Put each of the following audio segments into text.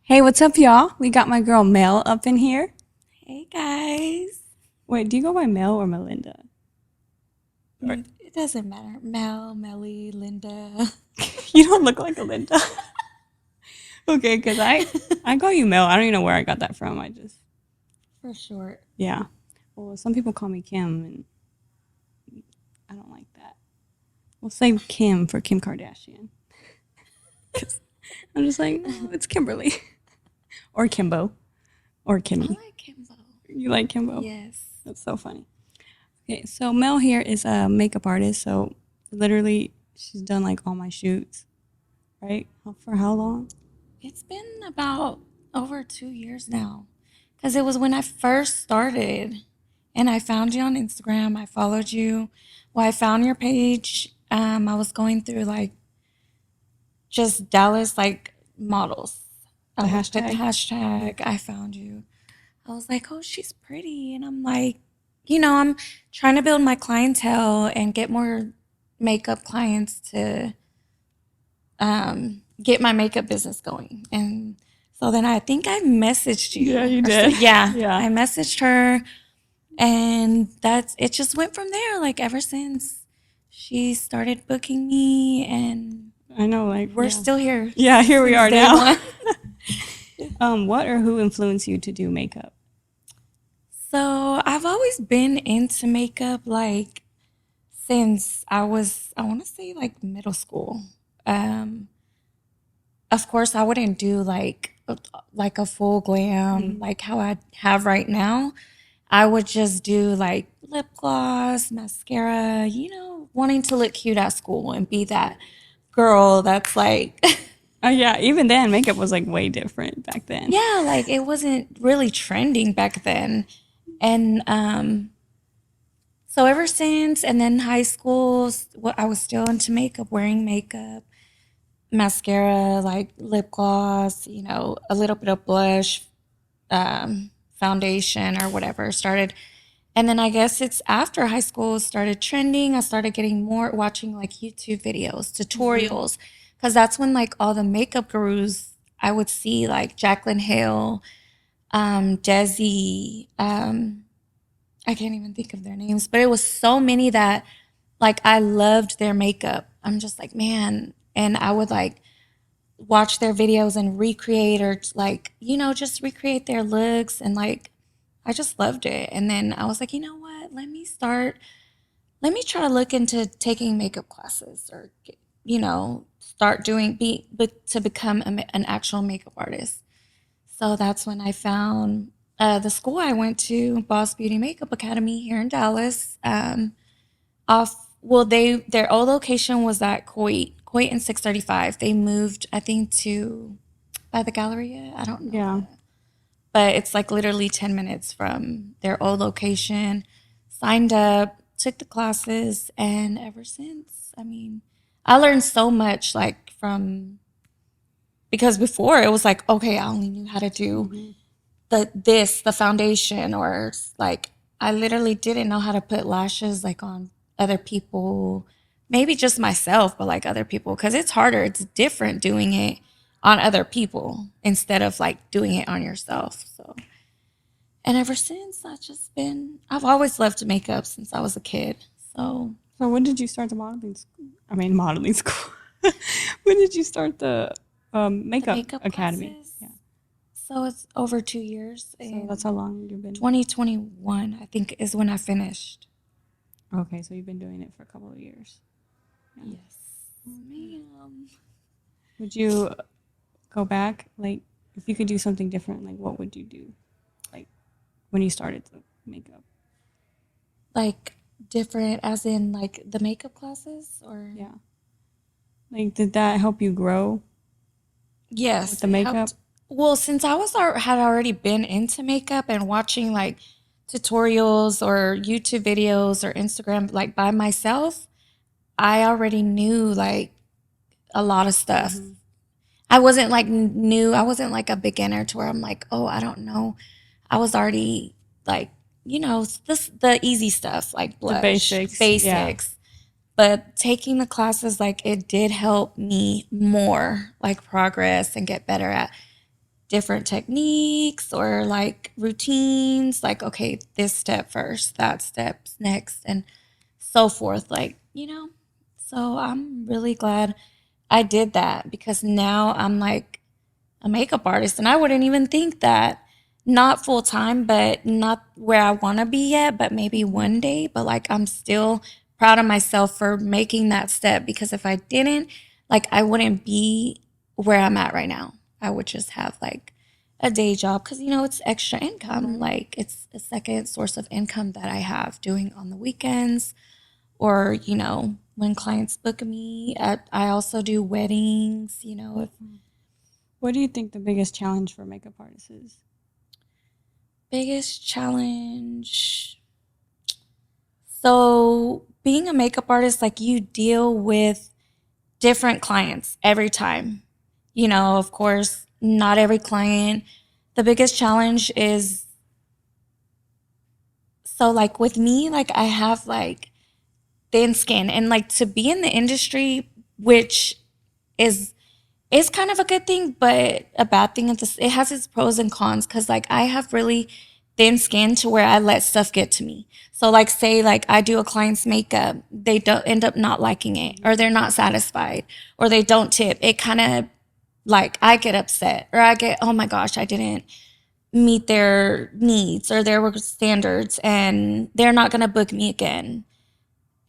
Hey, what's up, y'all? We got my girl Mel up in here. Hey guys. Wait, do you go by Mel or Melinda? Or, It doesn't matter. Mel, Melly, Linda. you don't look like a Linda. Okay, because I call you Mel. I don't even know where I got that from. For short. Yeah. Well, some people call me Kim, and I don't like that. We'll say Kim for Kim Kardashian. 'Cause I'm just like, oh, it's Kimberly. Or Kimbo. Or I Kimmy. like Kimbo. You like Kimbo? Yes. That's so funny. Okay, so Mel here is a makeup artist. So literally, she's done like all my shoots, right? For how long? It's been about over 2 years now. Because it was when I first started and I found you on Instagram. I followed you. Well, I found your page. I was going through like just Dallas like models. I The would put the hashtag. hashtag. I found you. I was like, oh, she's pretty. And I'm like, I'm trying to build my clientele and get more makeup clients to get my makeup business going. And so then I think I messaged you. Yeah, you Or did. yeah, Yeah. I messaged her. And it just went from there. Like ever since she started booking me, and I know, like we're yeah. still here. Yeah, here we since are day now. one. What or who influenced you to do makeup? So I've always been into makeup like since I want to say like middle school. Um, of course, I wouldn't do like a full glam like how I have right now. I would just do like lip gloss, mascara, wanting to look cute at school and be that girl that's like, Oh yeah, even then makeup was like way different back then. yeah, like it wasn't really trending back then. And so ever since, and then high school, I was still into makeup, wearing makeup, mascara, like lip gloss, a little bit of blush, foundation or whatever started. And then I guess it's after high school started trending. I started getting more watching like YouTube videos, tutorials, because that's when like all the makeup gurus I would see like Jaclyn Hill, Desi, I can't even think of their names, but it was so many that like I loved their makeup. I'm just like, man. And I would like watch their videos and recreate or like, just recreate their looks. And like, I just loved it. And then I was like, you know what? Let me try to look into taking makeup classes or, start to become an actual makeup artist. So that's when I found the school I went to, Boss Beauty Makeup Academy here in Dallas. Their old location was at Coit and 635. They moved, I think, to by the Galleria. I don't know. Yeah. But it's like literally 10 minutes from their old location. Signed up, took the classes, and ever since, I mean, I learned so much like from because before it was like, okay, I only knew how to do the foundation or like I literally didn't know how to put lashes like on other people, maybe just myself, but like other people because it's harder. It's different doing it on other people instead of like doing it on yourself. So, and ever since I've always loved makeup since I was a kid. So, So when did you start the modeling school? I mean, modeling school. When did you start the the makeup makeup academy? classes. Yeah. So it's over 2 years. So that's how long you've been. 2021, I think, is when I finished. Okay, so you've been doing it for a couple of years. Yeah. Yes, ma'am. Would you go back? Like, if you could do something different, like what would you do? Like when you started the makeup? Like different, as in like the makeup classes, or Yeah. Like, did that help you grow yes, with the it makeup? helped. Well, since had already been into makeup and watching like tutorials or YouTube videos or Instagram like by myself, I already knew like a lot of stuff. I wasn't like new. I wasn't like a beginner to where I'm like, oh, I don't know. I was already like, the easy stuff like The blush, basics. Yeah. basics. But taking the classes, like it did help me more, like progress and get better at different techniques or like routines, like, okay, this step first, that step's next, and so forth. Like, so I'm really glad I did that because now I'm like a makeup artist and I wouldn't even think that. Not full time, but not where I want to be yet, but maybe one day. But like, I'm still proud of myself for making that step because if I didn't, like, I wouldn't be where I'm at right now. I would just have like a day job because, it's extra income. Like, it's a second source of income that I have doing on the weekends or, when clients book me. I also do weddings, if What do you think the biggest challenge for makeup artists is? biggest challenge. So, being a makeup artist, like you deal with different clients every time. Of course, not every client. The biggest challenge is so, like with me, like I have like thin skin, and like to be in the industry, which is is kind of a good thing, but a bad thing. It has its pros and cons because like I have really thin skin to where I let stuff get to me. So like say like I do a client's makeup, they don't end up not liking it or they're not satisfied or they don't tip. It kind of like I get upset or I get, oh my gosh, I didn't meet their needs or their work standards and they're not going to book me again.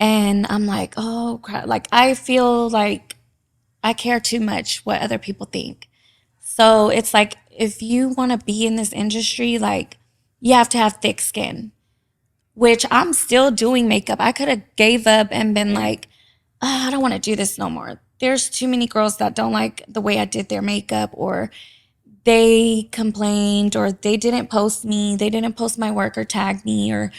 And I'm like, oh crap. Like I feel like I care too much what other people think. So it's like if you want to be in this industry, like you have to have thick skin, which I'm still doing makeup. I could have gave up and been like, oh, I don't want to do this no more. There's too many girls that don't like the way I did their makeup or they complained or they didn't post me, they didn't post my work or tag me or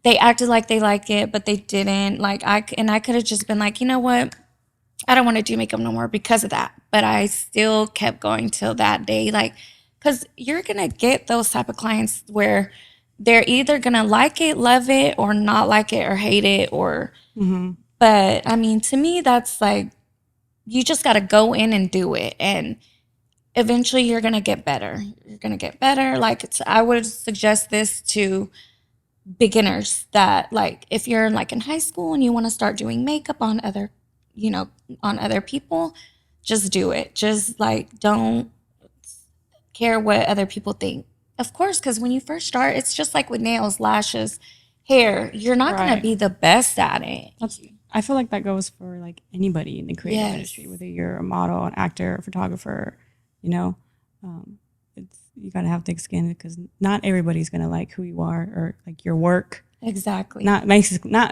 they acted like they liked it but they didn't. Like I could have just been like, you know what? I don't want to do makeup no more because of that. But I still kept going till that day. Like, because you're going to get those type of clients where they're either going to like it, love it, or not like it or hate it. Or, but I mean, to me, that's like, you just got to go in and do it. And eventually you're going to get better. You're going to get better. Like, I would suggest this to beginners that like if you're like in high school and you want to start doing makeup on other on other people, just do it. Just like don't care what other people think, of course, because when you first start it's just like with nails, lashes, hair, you're not going to Right. be the best at it. I feel like that goes for like anybody in the creative Yes. industry, whether you're a model, an actor, a photographer, you know, it's you got to have thick skin because not everybody's gonna like who you are or like your work. Exactly. Not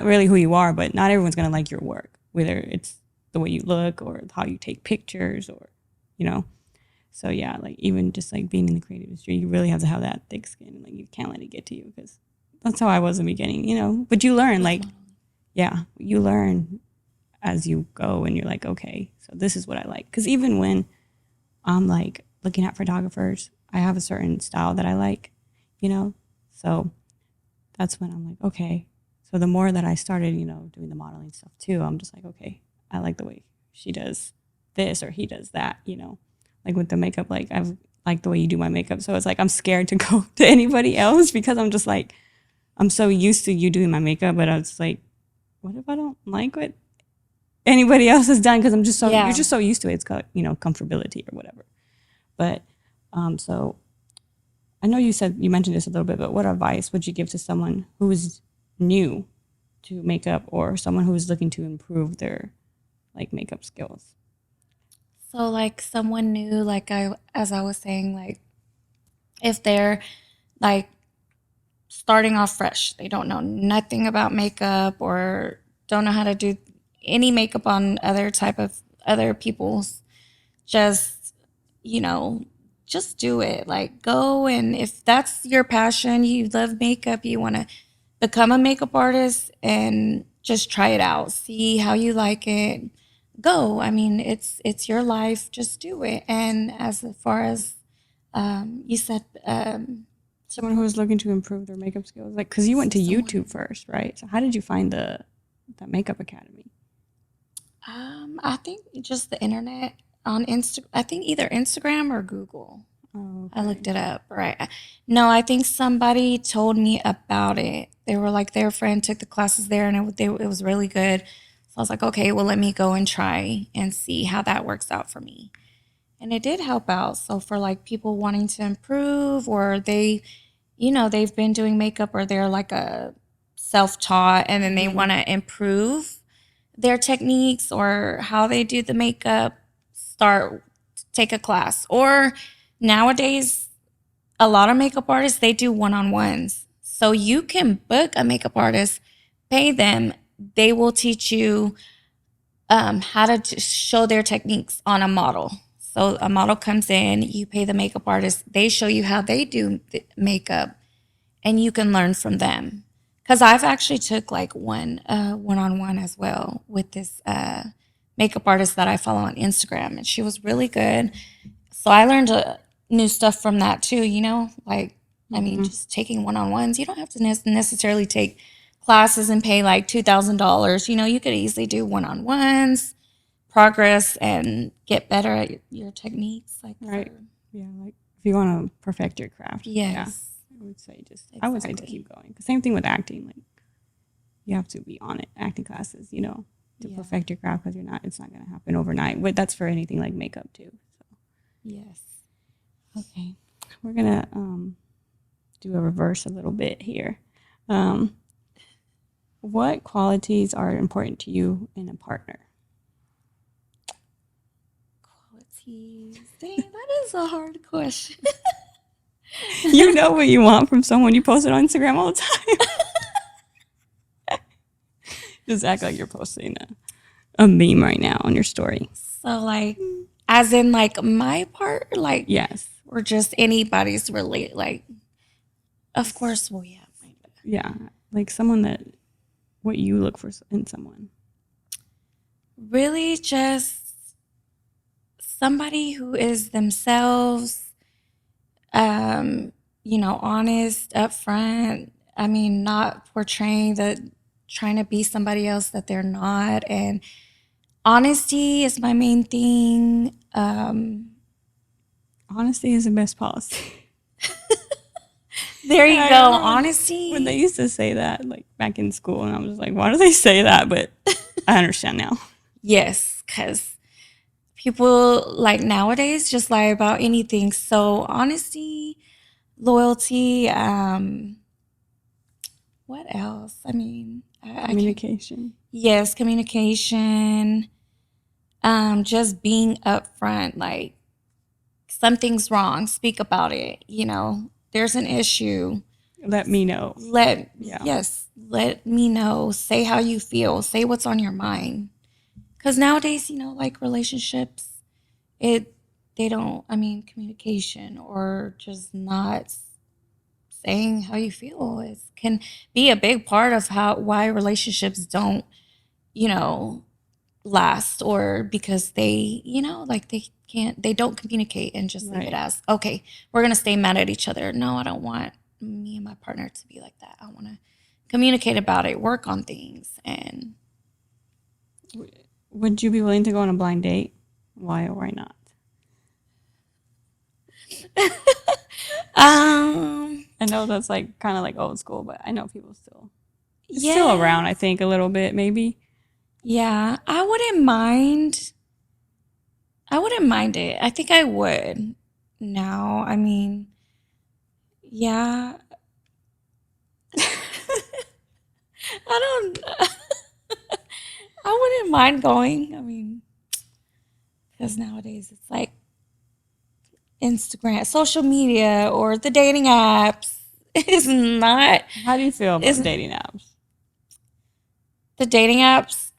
really who you are, but not everyone's gonna like your work, whether it's the way you look or how you take pictures or, you know. So yeah, like even just like being in the creative industry, you really have to have that thick skin. Like you can't let it get to you because that's how I was in the beginning, you know. But you learn, like, yeah, you learn as you go, and you're like, okay, so this is what I like. Because even when I'm like looking at photographers, I have a certain style that I like, you know. So that's when I'm like, okay. So the more that I started, you know, doing the modeling stuff too, I'm just like, okay, I like the way she does this or he does that, you know. Like with the makeup, like I've like the way you do my makeup. So it's like I'm scared to go to anybody else because I'm just like, I'm so used to you doing my makeup, but I was like, what if I don't like what anybody else has done? Because I'm just so Yeah. you're just so used to it. It's called, you know, comfortability or whatever. But so I know you mentioned this a little bit, but what advice would you give to someone who is new to makeup or someone who is looking to improve their like makeup skills? So like someone new, like as I was saying, like if they're like starting off fresh, they don't know nothing about makeup or don't know how to do any makeup on other people's, just, you know, just do it. Like go, and if that's your passion, you love makeup, you want to become a makeup artist and just try it out. See how you like it. Go. I mean, it's your life. Just do it. And as far as you said, Someone who is looking to improve their makeup skills, like because you went to Someone- YouTube first, right? So how did you find the makeup academy? I think just the internet on Insta. I think either Instagram or Google. Oh, I looked it up, right? No, I think somebody told me about it. They were like their friend took the classes there, and it was really good. So I was like, okay, well, let me go and try and see how that works out for me. And it did help out. So for like people wanting to improve, or they've been doing makeup, or they're like a self-taught, and then they want to improve their techniques or how they do the makeup, take a class. Or nowadays, a lot of makeup artists, they do one-on-ones. So you can book a makeup artist, pay them, they will teach you how to show their techniques on a model. So a model comes in, you pay the makeup artist, they show you how they do the makeup, and you can learn from them. Because I've actually took like one-on-one as well with this makeup artist that I follow on Instagram, and she was really good. So I learned new stuff from that too. I mean, just taking one-on-ones. You don't have to necessarily take classes and pay like $2,000. You could easily do one-on-ones, progress, and get better at your techniques. Right. Yeah, like if you want to perfect your craft. Yes. Yeah, I would say to keep going. Same thing with acting. Like you have to be on it. Acting classes, to perfect your craft, because it's not going to happen overnight. But that's for anything like makeup too. So. Yes. Okay. We're gonna do a reverse a little bit here. What qualities are important to you in a partner? Qualities. Dang, that is a hard question. You know what you want from someone. You post it on Instagram all the time. Just act like you're posting a meme right now on your story. So, like, as in, like, my part? Like, yes. Or just anybody's really, like, of course, well, yeah. Yeah, like what you look for in someone. Really just somebody who is themselves, honest, upfront. I mean, not portraying trying to be somebody else that they're not. And honesty is my main thing. Honesty is the best policy. There you go. Honesty. When they used to say that, like back in school, and I was like, why do they say that? But I understand now. Yes, because people like nowadays just lie about anything. So honesty, loyalty, what else? I mean, communication. Yes, communication. Just being upfront, like something's wrong, speak about it. There's an issue. Let me know. Yes, let me know. Say how you feel. Say what's on your mind. Because nowadays, like relationships, communication or just not saying how you feel can be a big part of why relationships don't, last, or because they, they don't communicate and just leave it as, okay, we're going to stay mad at each other. No, I don't want me and my partner to be like that. I want to communicate about it, work on things. And would you be willing to go on a blind date? Why or why not? I know that's like kind of like old school, but I know people still around, I think, a little bit maybe. Yeah, I wouldn't mind it. I think I would now. I mean, yeah. I don't I wouldn't mind going. I mean, because nowadays it's like Instagram, social media, or the dating apps is not. How do you feel about dating apps? The dating apps?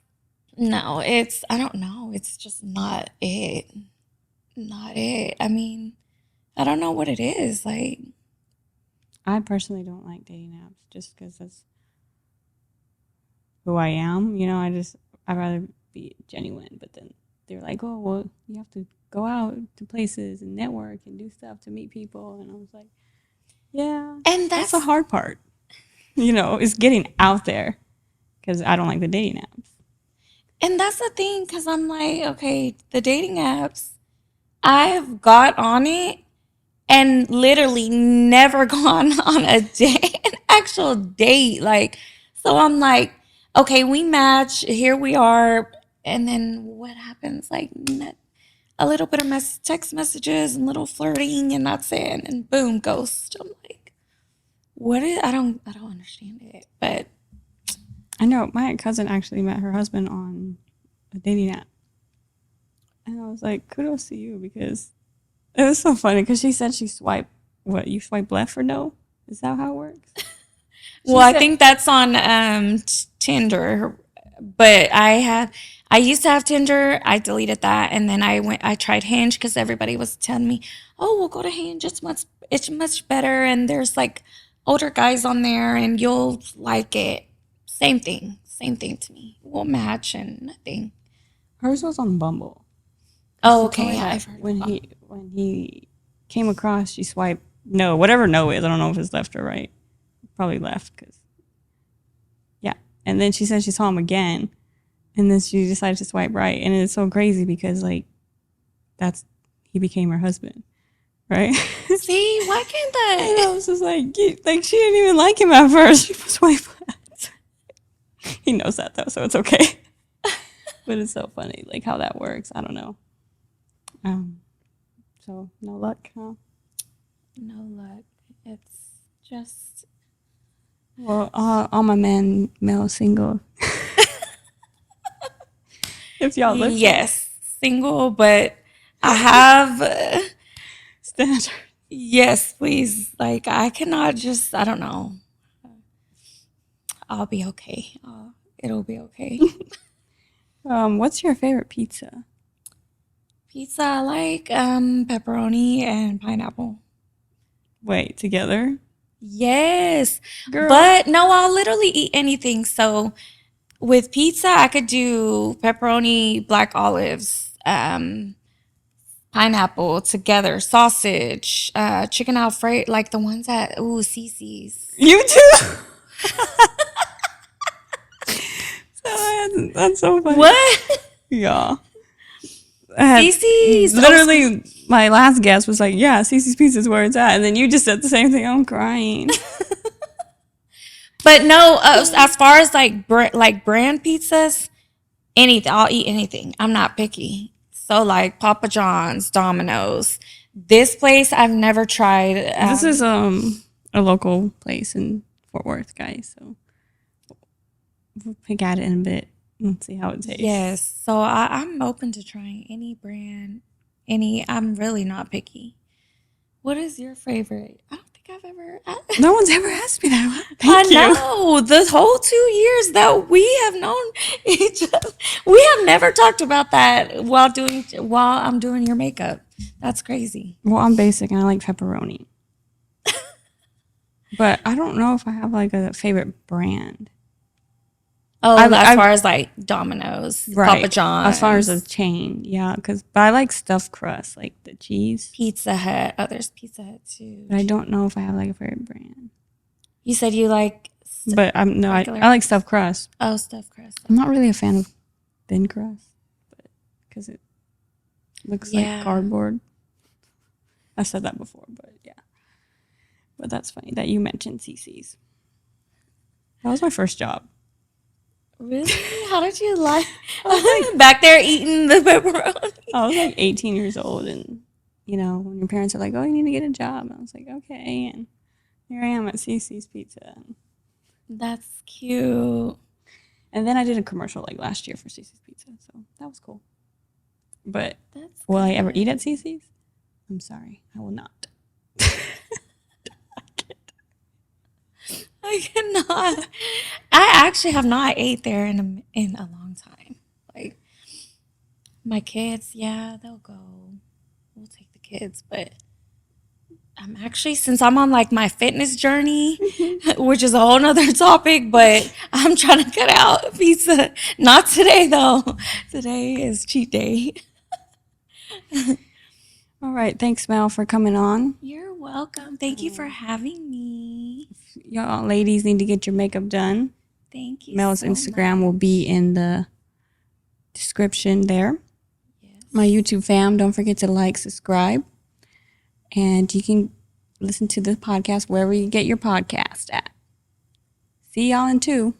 No, I don't know. It's just not it. Not it. I mean, I don't know what it is. Like, I personally don't like dating apps just because that's who I am. I'd rather be genuine. But then they're like, oh, well, you have to go out to places and network and do stuff to meet people. And I was like, yeah. And that's the hard part, is getting out there, because I don't like the dating apps. And that's the thing, because I'm like, okay, the dating apps, I've got on it, and literally never gone on a date, an actual date. Like, so I'm like, okay, we match. Here we are. And then what happens? Like, a little bit of text messages and little flirting, and that's it. And boom, ghost. I'm like, what is? I don't understand it. But I know my cousin actually met her husband on a dating app, and I was like, kudos to you, because it was so funny because she said she swiped. What, you swipe left for no? Is that how it works? well, I think that's on Tinder. But I used to have Tinder. I deleted that, and then I tried Hinge because everybody was telling me, "Oh, we'll go to Hinge. It's much better, and there's like older guys on there, and you'll like it." Same thing to me. We'll match and nothing. Hers was on Bumble. Oh, She told okay. me Yeah, that I've heard when of he came across, she swiped no, whatever no is. I don't know if it's left or right. Probably left, because yeah. And then she said she saw him again, and then she decided to swipe right, and it's so crazy because like he became her husband, right? See, why can't And I that? was just like she didn't even like him at first. She was swiped left. He knows that though, so it's okay. But it's so funny, like how that works. I don't know. So no luck, huh? No luck. It's just Well, all my male single. If y'all listen, yes, single, but I have standard. yes, please. Like I cannot just. I don't know. I'll be okay. It'll be okay. What's your favorite pizza? Pizza, I like pepperoni and pineapple. Wait, together, Yes, girl. but no, I'll literally eat anything. So with pizza, I could do pepperoni, black olives, pineapple together, sausage, chicken Alfredo, like the ones at Cece's. You too. That's so funny. What? Yeah. I had, Cece's. literally, my last guess was like, yeah, Cece's Pizza is where it's at. And then you just said the same thing. I'm crying. But no, as far as like brand pizzas, anything, I'll eat anything. I'm not picky. So like Papa John's, Domino's. This place I've never tried. This is a local place in Fort Worth, guys. So we'll pick at it in a bit and see how it tastes. Yes. So I'm open to trying any brand, I'm really not picky. What is your favorite? I don't think I've ever. No one's ever asked me that. I Thank you. know. The whole 2 years that we have known each other, we have never talked about that while I'm doing your makeup. That's crazy. Well, I'm basic and I like pepperoni. But I don't know if I have like a favorite brand. Oh, as far as like Domino's, Right. Papa John's. As far as a chain, yeah. But I like stuffed crust, like the cheese. Pizza Hut. Oh, there's Pizza Hut too. But I don't know if I have like a favorite brand. You said you like. But I like stuffed crust. Oh, stuffed crust. I'm not really a fan of thin crust, but because it looks like cardboard. I said that before, but yeah. But that's funny that you mentioned CC's. That was my first job. Really? How did you like back there eating the pepperoni? I was like 18 years old, and you know, when your parents are like, "Oh, you need to get a job," I was like, "Okay," and here I am at CC's Pizza. That's cute. And then I did a commercial like last year for CC's Pizza, so that was cool. But will I ever eat at CC's? I'm sorry, I will not. I cannot. I actually have not ate there in a long time. Like my kids, yeah, they'll go. We'll take the kids, but I'm actually, since I'm on like my fitness journey, which is a whole nother topic, but I'm trying to cut out pizza. Not today though. Today is cheat day. All right, thanks Mel for coming on. You're welcome. Thank you for having me. Y'all ladies need to get your makeup done. Thank you. Mel's so Instagram will much. be in the description there. Yes. My YouTube fam, don't forget to like, subscribe. And you can listen to the podcast wherever you get your podcast at. See y'all in 2.